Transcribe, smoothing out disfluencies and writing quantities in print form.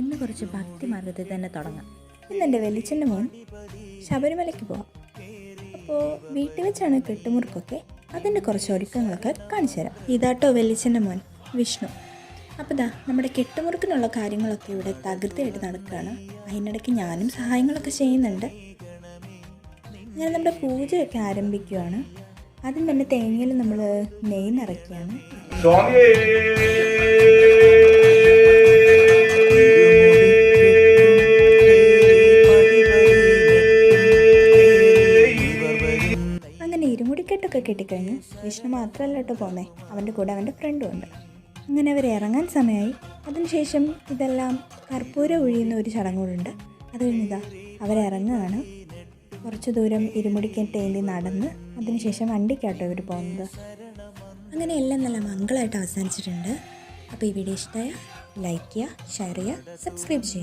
ഇന്ന് കുറച്ച് ഭക്തി മാർഗത്തിൽ തന്നെ തുടങ്ങാം. ഇന്നെൻ്റെ വലിച്ചൻ്റെ മോൻ ശബരിമലയ്ക്ക് പോകാം. അപ്പോൾ വീട്ടിൽ വെച്ചാണ് കെട്ടുമുറുക്കൊക്കെ. അതിൻ്റെ കുറച്ച് ഒരുക്കങ്ങളൊക്കെ കാണിച്ചു തരാം. ഇതാട്ടോ വലിച്ചൻ്റെ മോൻ വിഷ്ണു. അപ്പോൾ നമ്മുടെ കെട്ടുമുറുക്കിനുള്ള കാര്യങ്ങളൊക്കെ ഇവിടെ തകൃതിയായിട്ട് നടക്കുകയാണ്. അതിനിടയ്ക്ക് ഞാനും സഹായങ്ങളൊക്കെ ചെയ്യുന്നുണ്ട്. ഞാൻ നമ്മുടെ പൂജയൊക്കെ ആരംഭിക്കുകയാണ്. ആദ്യം തന്നെ തേങ്ങയിൽ നമ്മൾ നെയ്യ് നിറയ്ക്കുകയാണ്. അങ്ങനെ ഇരുമുടിക്കെട്ടൊക്കെ കെട്ടിക്കഴിഞ്ഞ് വിഷ്ണു മാത്രമല്ല കേട്ടോ പോകുന്നത്, അവൻ്റെ കൂടെ അവൻ്റെ ഫ്രണ്ടും ഉണ്ട്. അങ്ങനെ അവർ ഇറങ്ങാൻ സമയമായി. അതിനുശേഷം ഇതെല്ലാം കർപ്പൂരം ഒഴിയുന്ന ഒരു ചടങ്ങുകളുണ്ട്. അത് കഴിഞ്ഞിതാ അവരിറങ്ങുകയാണ്. കുറച്ച് ദൂരം ഇരുമുടിക്കെട്ടേന്തി നടന്ന് അതിനുശേഷം വണ്ടിക്കാട്ടോ ഇവർ പോകുന്നത്. അങ്ങനെ എല്ലാം നല്ല മംഗളമായിട്ട് അവസാനിച്ചിട്ടുണ്ട്. അപ്പോൾ ഈ വീഡിയോ ഇഷ്ടമായ ലൈക്ക് ചെയ്യുക, ഷെയർ ചെയ്യുക, സബ്സ്ക്രൈബ് ചെയ്യുക.